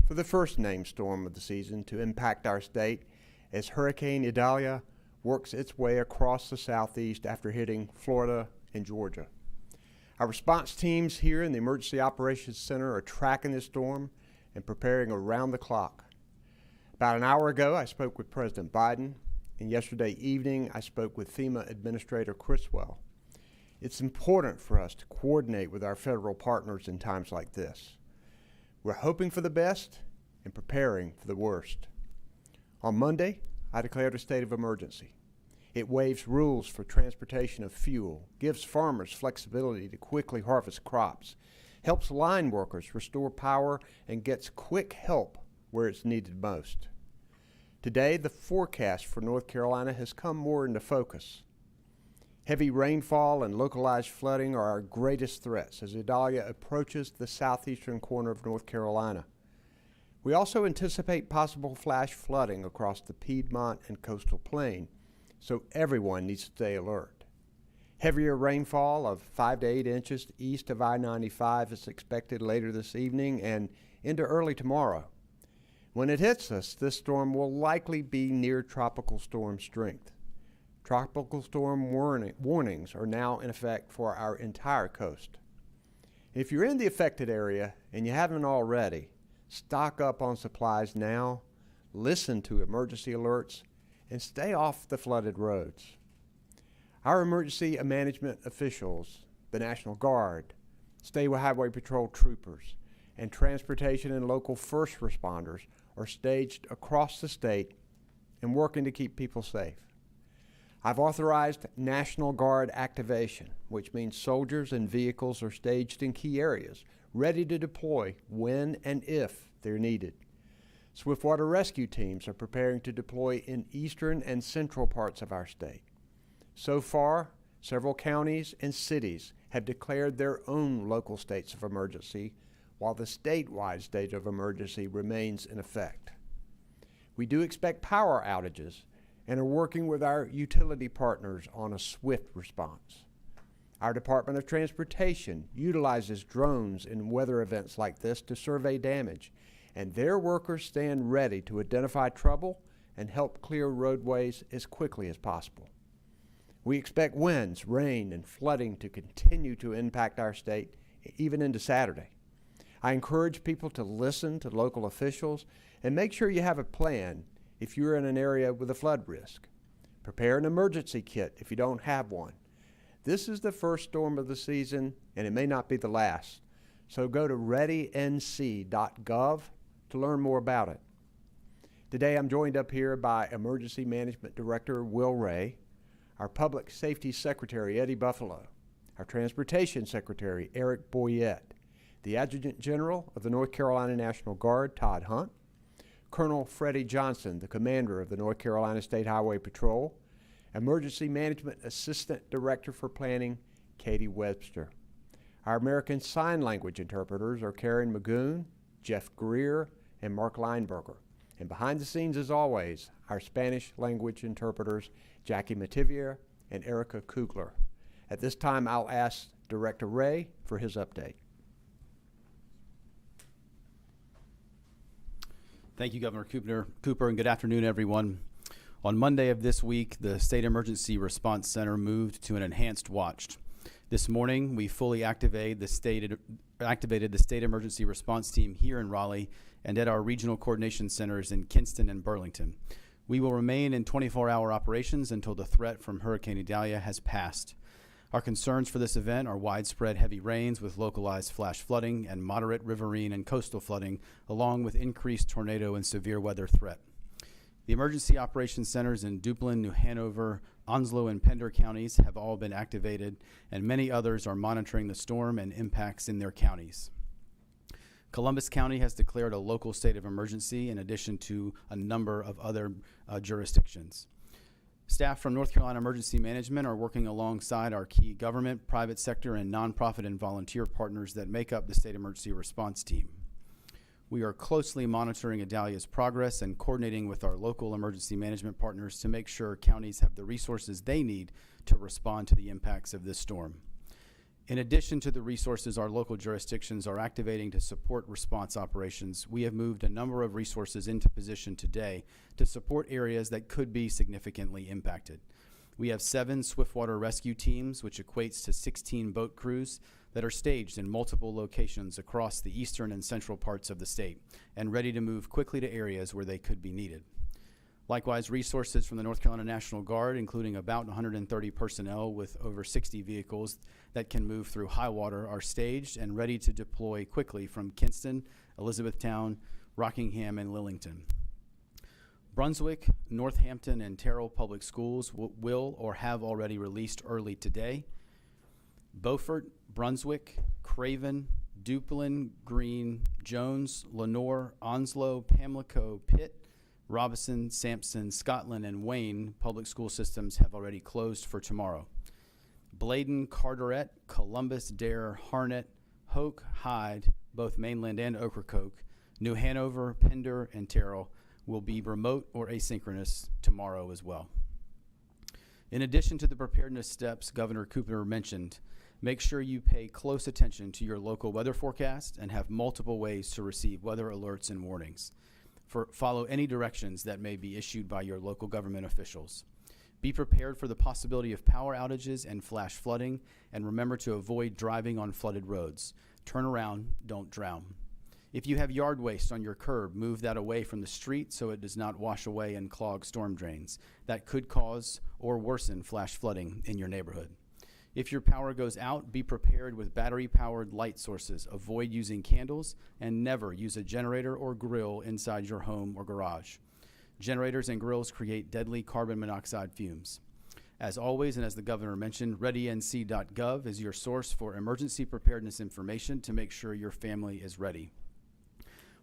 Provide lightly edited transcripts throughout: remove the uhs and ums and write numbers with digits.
for the first named storm of the season to impact our state as Hurricane Idalia works its way across the southeast after hitting Florida and Georgia. Our response teams here in the Emergency Operations Center are tracking this storm and preparing around the clock. About an hour ago, I spoke with President Biden, and yesterday evening, I spoke with FEMA Administrator Criswell. It's important for us to coordinate with our federal partners in times like this. We're hoping for the best and preparing for the worst. On Monday, I declared a state of emergency. It waives rules for transportation of fuel, gives farmers flexibility to quickly harvest crops, helps line workers restore power, and gets quick help where it's needed most. Today, the forecast for North Carolina has come more into focus. Heavy rainfall and localized flooding are our greatest threats as Idalia approaches the southeastern corner of North Carolina. We also anticipate possible flash flooding across the Piedmont and coastal plain, so everyone needs to stay alert. Heavier rainfall of 5 to 8 inches east of I-95 is expected later this evening and into early tomorrow. When it hits us, this storm will likely be near tropical storm strength. Tropical storm warnings are now in effect for our entire coast. If you're in the affected area and you haven't already, stock up on supplies now, listen to emergency alerts, and stay off the flooded roads. Our emergency management officials, the National Guard, State Highway Patrol troopers, and transportation and local first responders are staged across the state and working to keep people safe. I've authorized National Guard activation, which means soldiers and vehicles are staged in key areas, ready to deploy when and if they're needed. Swiftwater rescue teams are preparing to deploy in eastern and central parts of our state. So far, several counties and cities have declared their own local states of emergency, while the statewide state of emergency remains in effect. We do expect power outages and are working with our utility partners on a swift response. Our Department of Transportation utilizes drones in weather events like this to survey damage, and their workers stand ready to identify trouble and help clear roadways as quickly as possible. We expect winds, rain, and flooding to continue to impact our state even into Saturday. I encourage people to listen to local officials and make sure you have a plan if you're in an area with a flood risk. Prepare an emergency kit if you don't have one. This is the first storm of the season, and it may not be the last. So go to readync.gov to learn more about it. Today I'm joined up here by Emergency Management Director Will Ray, our Public Safety Secretary Eddie Buffalo, our Transportation Secretary Eric Boyette, the Adjutant General of the North Carolina National Guard Todd Hunt, Colonel Freddie Johnson, the Commander of the North Carolina State Highway Patrol, Emergency Management Assistant Director for Planning Katie Webster. Our American Sign Language interpreters are Karen Magoon, Jeff Greer, and Mark Lineberger. And behind the scenes, as always, our Spanish language interpreters, Jackie Mativier and Erica Kugler. At this time, I'll ask Director Ray for his update. Thank you, Governor Cooper, and good afternoon, everyone. On Monday of this week, the State Emergency Response Center moved to an enhanced watch. This morning, we fully activated the State Emergency Response Team here in Raleigh and at our regional coordination centers in Kinston and Burlington. We will remain in 24-hour operations until the threat from Hurricane Idalia has passed. Our concerns for this event are widespread heavy rains with localized flash flooding and moderate riverine and coastal flooding, along with increased tornado and severe weather threat. The emergency operations centers in Duplin, New Hanover, Onslow, and Pender counties have all been activated, and many others are monitoring the storm and impacts in their counties. Columbus County has declared a local state of emergency in addition to a number of other jurisdictions. Staff from North Carolina Emergency Management are working alongside our key government, private sector, and nonprofit and volunteer partners that make up the State Emergency Response Team. We are closely monitoring Idalia's progress and coordinating with our local emergency management partners to make sure counties have the resources they need to respond to the impacts of this storm. In addition to the resources our local jurisdictions are activating to support response operations, we have moved a number of resources into position today to support areas that could be significantly impacted. We have 7 swiftwater rescue teams, which equates to 16 boat crews that are staged in multiple locations across the eastern and central parts of the state and ready to move quickly to areas where they could be needed. Likewise, resources from the North Carolina National Guard, including about 130 personnel with over 60 vehicles that can move through high water, are staged and ready to deploy quickly from Kinston, Elizabethtown, Rockingham, and Lillington. Brunswick, Northampton, and Terrell Public Schools will or have already released early today. Beaufort, Brunswick, Craven, Duplin, Greene, Jones, Lenoir, Onslow, Pamlico, Pitt, Robinson, Sampson, Scotland, and Wayne public school systems have already closed for tomorrow. Bladen, Carteret, Columbus, Dare, Harnett, Hoke, Hyde, both mainland and Ocracoke, New Hanover, Pender, and Terrell will be remote or asynchronous tomorrow as well. In addition to the preparedness steps Governor Cooper mentioned, make sure you pay close attention to your local weather forecast and have multiple ways to receive weather alerts and warnings. Follow any directions that may be issued by your local government officials. Be prepared for the possibility of power outages and flash flooding, and remember to avoid driving on flooded roads. Turn around, don't drown. If you have yard waste on your curb, move that away from the street so it does not wash away and clog storm drains. That could cause or worsen flash flooding in your neighborhood. If your power goes out, be prepared with battery-powered light sources. Avoid using candles, and never use a generator or grill inside your home or garage. Generators and grills create deadly carbon monoxide fumes. As always, and as the governor mentioned, readync.gov is your source for emergency preparedness information to make sure your family is ready.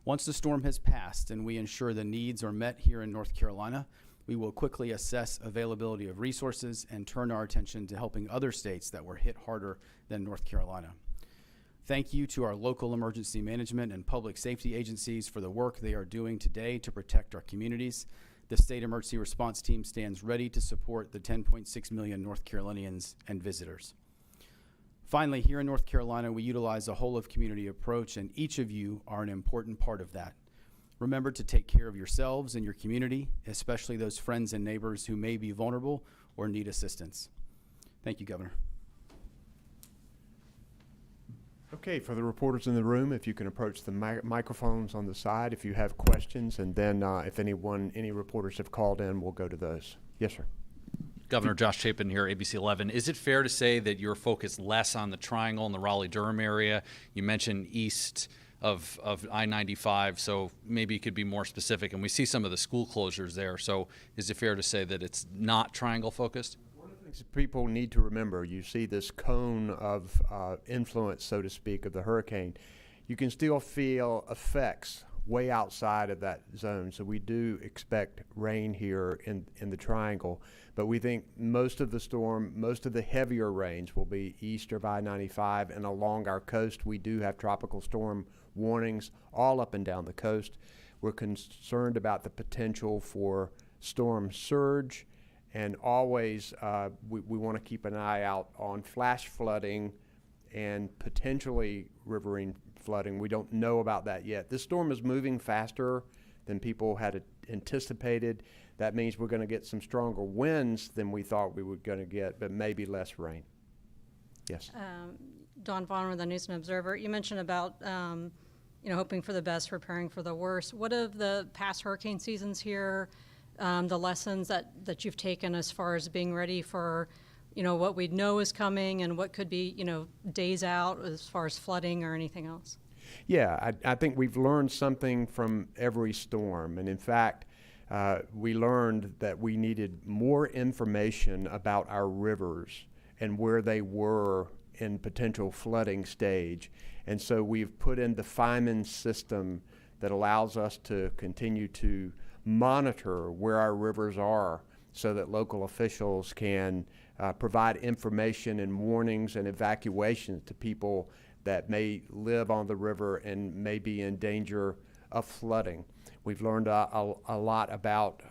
Once the storm has passed and we ensure the needs are met here in North Carolina, we will quickly assess availability of resources and turn our attention to helping other states that were hit harder than North Carolina. Thank you to our local emergency management and public safety agencies for the work they are doing today to protect our communities. The State Emergency Response Team stands ready to support the 10.6 million North Carolinians and visitors. Finally, here in North Carolina, we utilize a whole-of-community approach, and each of you are an important part of that. Remember to take care of yourselves and your community, especially those friends and neighbors who may be vulnerable or need assistance. Thank you, Governor. Okay, for the reporters in the room, if you can approach the microphones on the side if you have questions, and then if any reporters have called in, we'll go to those. Yes, sir. Governor Josh Chapin here, ABC 11. Is it fair to say that you're focused less on the Triangle and the Raleigh-Durham area? You mentioned east of I-95, so maybe you could be more specific. And we see some of the school closures there, so is it fair to say that it's not Triangle focused? One of the things that people need to remember, you see this cone of influence, so to speak, of the hurricane. You can still feel effects way outside of that zone. So we do expect rain here in the Triangle, but we think most of the heavier rains will be east of I-95 and along our coast. We do have tropical storm warnings all up and down the coast. We're concerned about the potential for storm surge, and always we want to keep an eye out on flash flooding and potentially riverine flooding. We don't know about that yet. This storm is moving faster than people had anticipated. That means we're going to get some stronger winds than we thought we were going to get, but maybe less rain. Yes. Dawn Vaughn with the News and Observer. You mentioned about hoping for the best, preparing for the worst. What of the past hurricane seasons here, the lessons that you've taken as far as being ready for what we know is coming and what could be, days out as far as flooding or anything else? Yeah, I think we've learned something from every storm. And in fact, we learned that we needed more information about our rivers and where they were in potential flooding stage. And so we've put in the Feynman system that allows us to continue to monitor where our rivers are so that local officials can provide information and warnings and evacuations to people that may live on the river and may be in danger of flooding. We've learned a lot about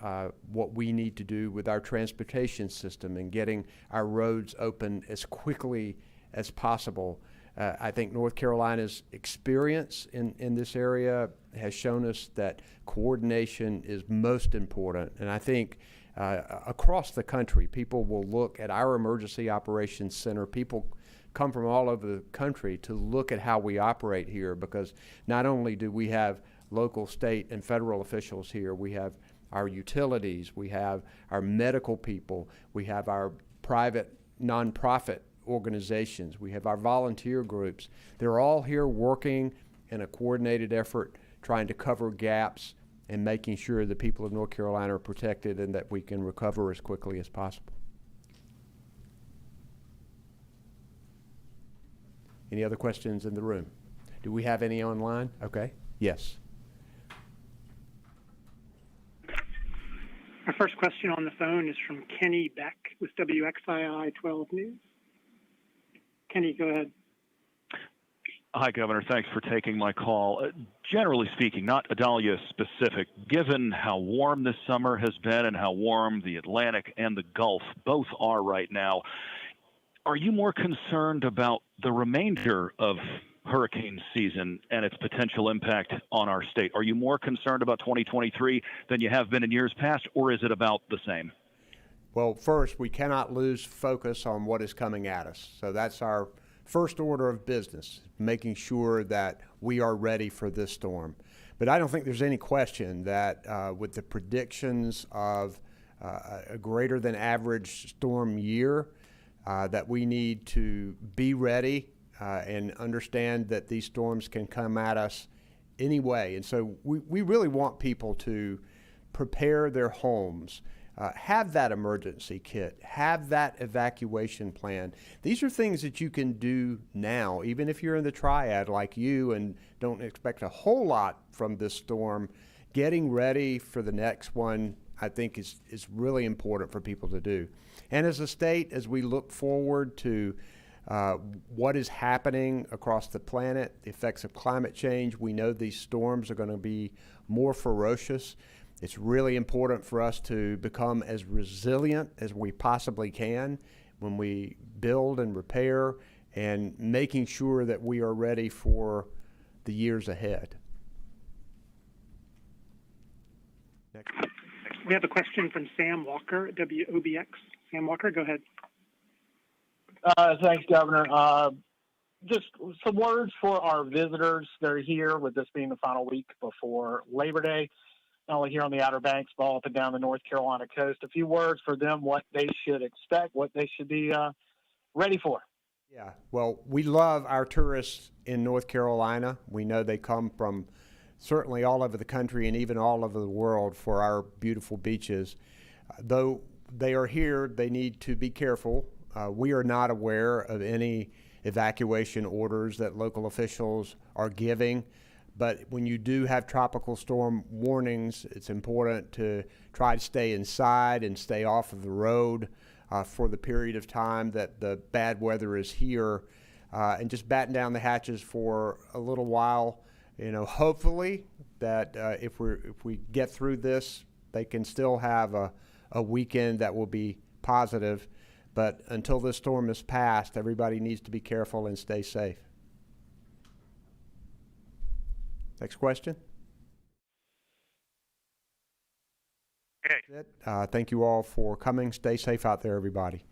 what we need to do with our transportation system and getting our roads open as quickly as possible. I think North Carolina's experience in this area has shown us that coordination is most important. And I think across the country, people will look at our Emergency Operations Center. People come from all over the country to look at how we operate here, because not only do we have local, state, and federal officials here, we have our utilities, we have our medical people, we have our private nonprofit organizations, we have our volunteer groups. They're all here working in a coordinated effort, trying to cover gaps and making sure the people of North Carolina are protected and that we can recover as quickly as possible. Any other questions in the room? Do we have any online? Okay. Yes. Our first question on the phone is from Kenny Beck with WXII 12 News. Kenny, go ahead. Hi, Governor. Thanks for taking my call. Generally speaking, not Idalia specific, given how warm this summer has been and how warm the Atlantic and the Gulf both are right now, are you more concerned about the remainder of hurricane season and its potential impact on our state? Are you more concerned about 2023 than you have been in years past, or is it about the same? Well, first, we cannot lose focus on what is coming at us. So that's our first order of business, making sure that we are ready for this storm. But I don't think there's any question that with the predictions of a greater than average storm year, that we need to be ready and understand that these storms can come at us anyway. And so we really want people to prepare their homes, have that emergency kit, have that evacuation plan. These are things that you can do now, even if you're in the triad like you and don't expect a whole lot from this storm. Getting ready for the next one, I think, is really important for people to do. And as a state, as we look forward to what is happening across the planet, the effects of climate change, we know these storms are going to be more ferocious. It's really important for us to become as resilient as we possibly can when we build and repair, and making sure that we are ready for the years ahead. Next. We have a question from Sam Walker at WOBX. Sam Walker, go ahead. Thanks, Governor. Just some words for our visitors that are here, with this being the final week before Labor Day, not only here on the Outer Banks, but all up and down the North Carolina coast. A few words for them, what they should expect, what they should be ready for. Yeah, well, we love our tourists in North Carolina. We know they come from certainly all over the country and even all over the world for our beautiful beaches. Though they are here, they need to be careful. We are not aware of any evacuation orders that local officials are giving. But when you do have tropical storm warnings, it's important to try to stay inside and stay off of the road for the period of time that the bad weather is here, and just batten down the hatches for a little while. You know, hopefully that if we get through this, they can still have a weekend that will be positive. But until this storm is passed, everybody needs to be careful and stay safe. Next question. Okay. Thank you all for coming. Stay safe out there, everybody.